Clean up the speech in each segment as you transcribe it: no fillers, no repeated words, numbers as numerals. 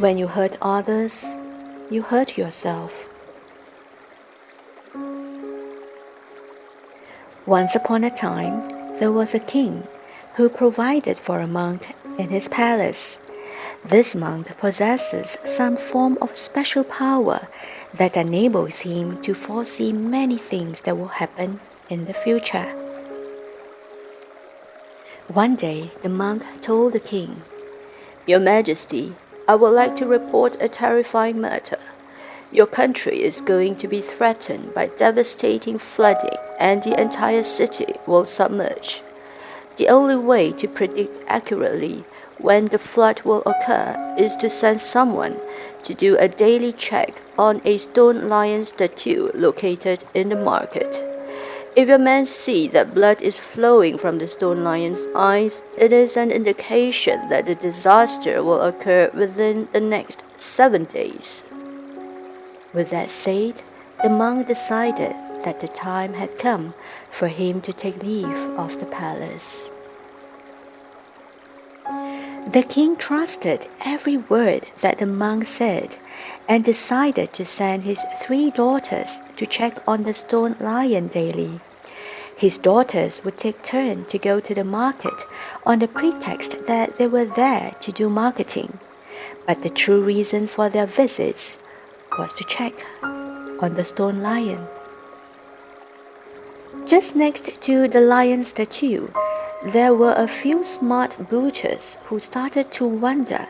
When you hurt others, you hurt yourself. Once upon a time, there was a king who provided for a monk in his palace. This monk possesses some form of special power that enables him to foresee many things that will happen in the future. One day, the monk told the king, "Your Majesty, I would like to report a terrifying matter. Your country is going to be threatened by devastating flooding, and the entire city will submerge. The only way to predict accurately when the flood will occur is to send someone to do a daily check on a stone lion statue located in the market. If your men see that blood is flowing from the stone lion's eyes, it is an indication that the disaster will occur within the next 7 days." With that said, the monk decided that the time had come for him to take leave of the palace. The king trusted every word that the monk said and decided to send his 3 daughters to check on the stone lion daily. His daughters would take turn to go to the market on the pretext that they were there to do marketing, but the true reason for their visits was to check on the stone lion. Just next to the lion statue, there were a few smart butchers who started to wonder,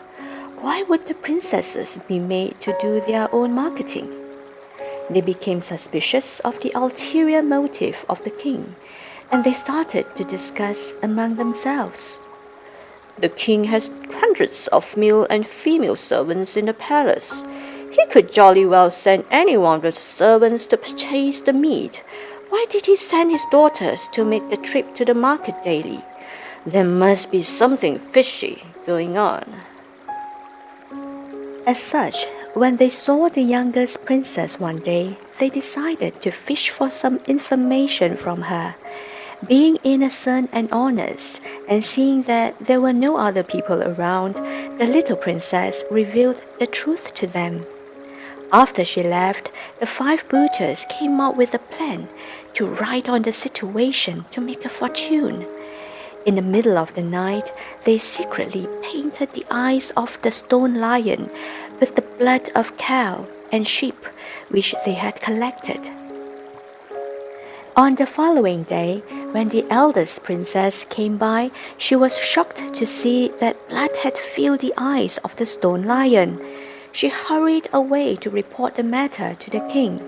why would the princesses be made to do their own marketing? They became suspicious of the ulterior motive of the king, and they started to discuss among themselves. "The king has hundreds of male and female servants in the palace. He could jolly well send any one of the servants to purchase the meat. Why did he send his daughters to make the trip to the market daily? There must be something fishy going on." As such, when they saw the youngest princess one day, they decided to fish for some information from her. Being innocent and honest, and seeing that there were no other people around, the little princess revealed the truth to them. After she left, the 5 butchers came up with a plan to ride on the situation to make a fortune. In the middle of the night, they secretly painted the eyes of the stone lion with the blood of cow and sheep which they had collected. On the following day, when the eldest princess came by, she was shocked to see that blood had filled the eyes of the stone lion. She hurried away to report the matter to the king.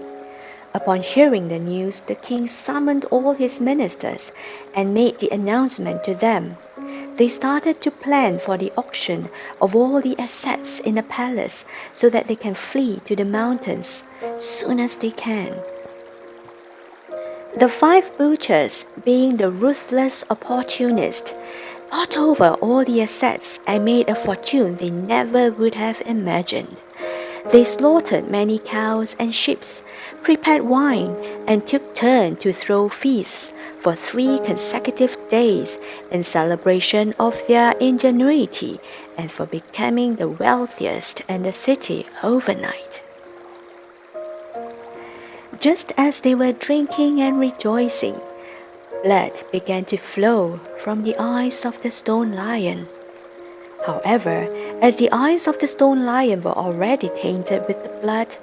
Upon hearing the news, the king summoned all his ministers and made the announcement to them. They started to plan for the auction of all the assets in the palace so that they can flee to the mountains soon as they can. The 5 butchers, being the ruthless opportunists, bought over all the assets and made a fortune they never would have imagined. They slaughtered many cows and sheep, prepared wine, and took turn to throw feasts for 3 consecutive days in celebration of their ingenuity and for becoming the wealthiest in the city overnight. Just as they were drinking and rejoicing, blood began to flow from the eyes of the stone lion. However, as the eyes of the stone lion were already tainted with the blood,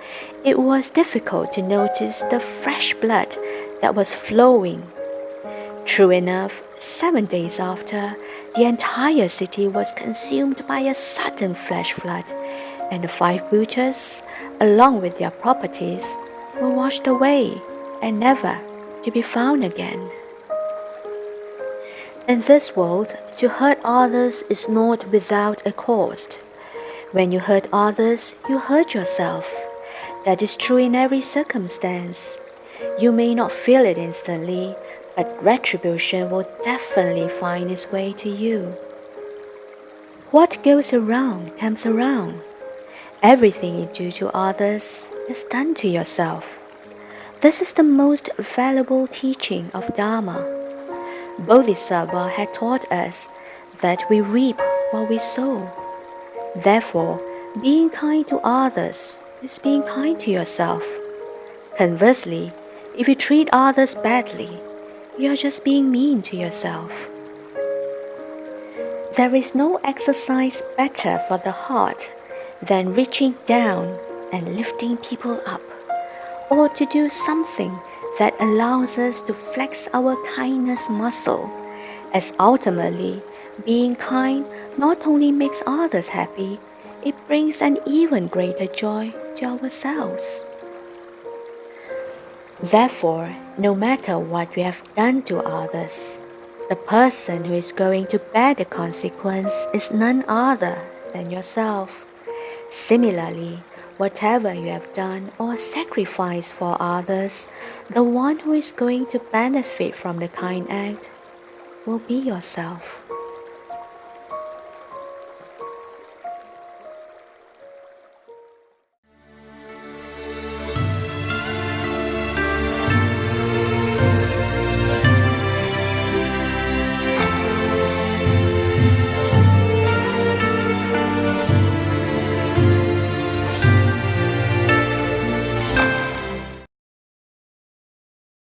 it was difficult to notice the fresh blood that was flowing. True enough, 7 days after, the entire city was consumed by a sudden flash flood, and the 5 butchers, along with their properties, were washed away and never to be found again. In this world, to hurt others is not without a cost. When you hurt others, you hurt yourself. That is true in every circumstance. You may not feel it instantly, but retribution will definitely find its way to you. What goes around comes around. Everything you do to others is done to yourself. This is the most valuable teaching of Dharma. Bodhisattva had taught us that we reap what we sow. Therefore, Being kind to others is being kind to yourself. Conversely, if you treat others badly, you are just being mean to yourself. There is no exercise better for the heart than reaching down and lifting people up, or to do something that allows us to flex our kindness muscle, as ultimately, being kind not only makes others happy, it brings an even greater joy to ourselves. Therefore, no matter what you have done to others, the person who is going to bear the consequence is none other than yourself. Similarly, whatever you have done or sacrificed for others, the one who is going to benefit from the kind act will be yourself.